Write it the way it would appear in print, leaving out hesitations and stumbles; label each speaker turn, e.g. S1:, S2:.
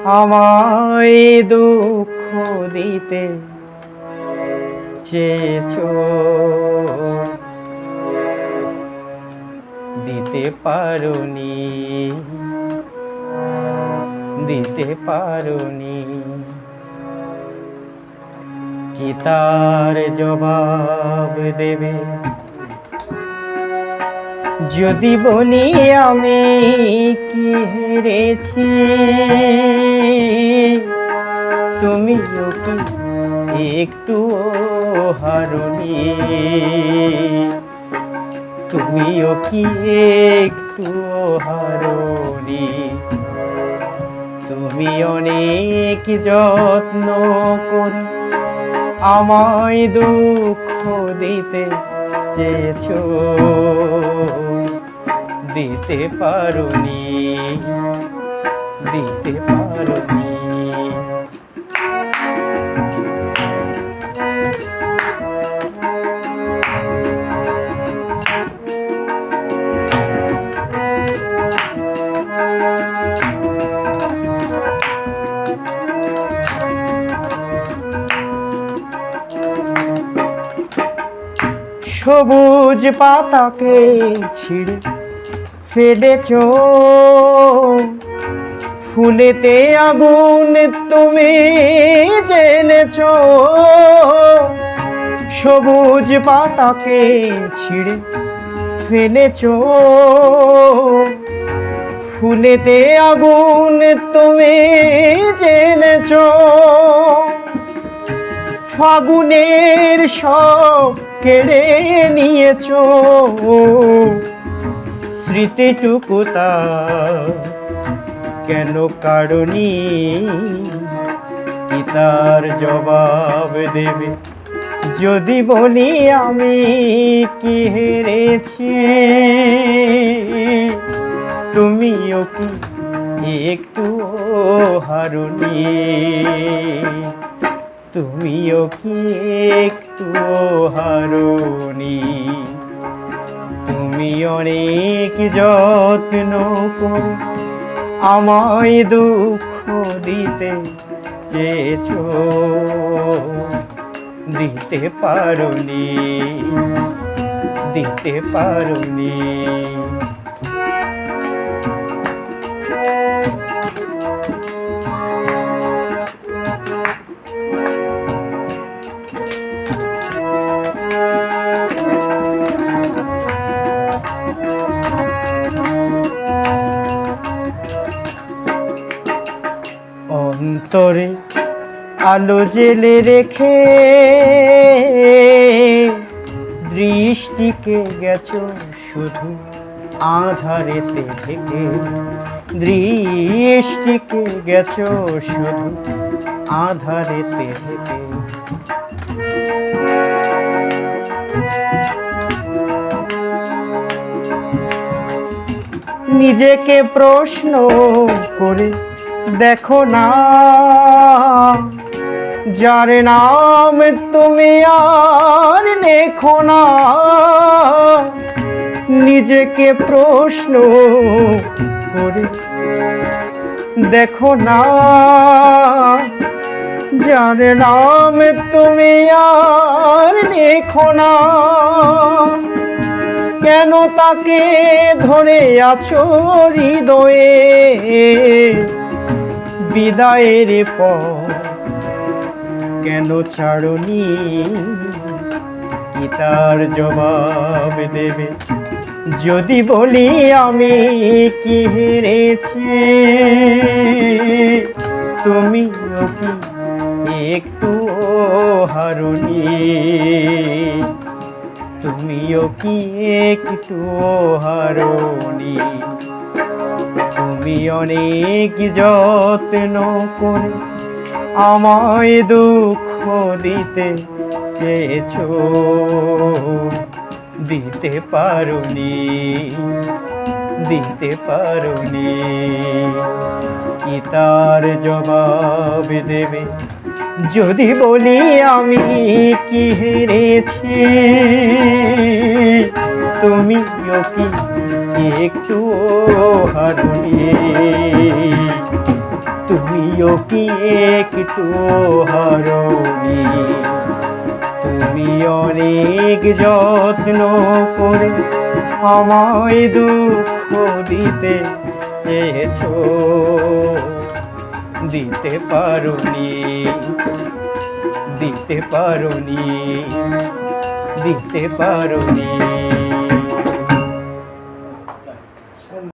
S1: আমায় দুঃখ দিতে চেয়েছো, দিতে পারোনি, দিতে পারোনি। কি তার জবাব দেবে যদি বলি আমি কি হেরেছি? তুমিও কি একটু হারোনি? তুমিও কি একটু হারোনি? তুমি অনেক যত্ন করে আমায় দুঃখ দিতে চেয়েছো, দিতে পারোনি, দিতে পারোনি। সবুজ পাতাকে ছিঁড়ে ফেলেছো, ফুলেতে আগুন তুমি জেনেছো। সবুজ পাতাকে ছিঁড়ে ফেলেছো, ফুলেতে আগুন তুমি জেনেছো। ফাগুনের সব কেড়ে নিয়েছো, স্মৃতিটুকু তা কেন কারণী? কি তার জবাব দেবে যদি বলি আমি কি হেরেছি? তুমিও কি একটু হারোনি? তুমিও কি একটু হারোনি? তুমি অনেক যত্ন করে আমায় দুঃখ দিতে চেয়েছো, দিতে পারোনি, দিতে পারোনি। অন্তরে আলো জেলে রেখে দৃষ্টিকে গেছো শুধু আধারেতে থেকে, দৃষ্টিকে গেছো শুধু আধারেতে থেকে। নিজেকে প্রশ্ন করে দেখো না, যার নাম তুমি আর লেখো না। নিজেকে প্রশ্ন করে দেখো না, যার নাম তুমি আর লেখো না। কেন তাকে ধরে আছো হৃদয়ে বিদায়ের পর কেন ছাড়নি? কি তার জবাব দেবে যদি বলি আমি কি হেরেছি? তুমিও কি একটু হারোনি? তুমিও কি একটু হারোনি? তুমি অনেক যত্ন করে আমায় দুঃখ দিতে চেয়েছো, দিতে পারোনি, দিতে পারোনি। কি তার জবাব দেবে যদি বলি আমি কি হেরেছি? তুমিও কি একটু হারোনি? তুমিও কি একটু হারনি। তুমি অনেক যত্ন করে আমায় দুঃখ দিতে চেয়েছো, দিতে পারোনি, দিতে পারোনি, দিতে পারোনি।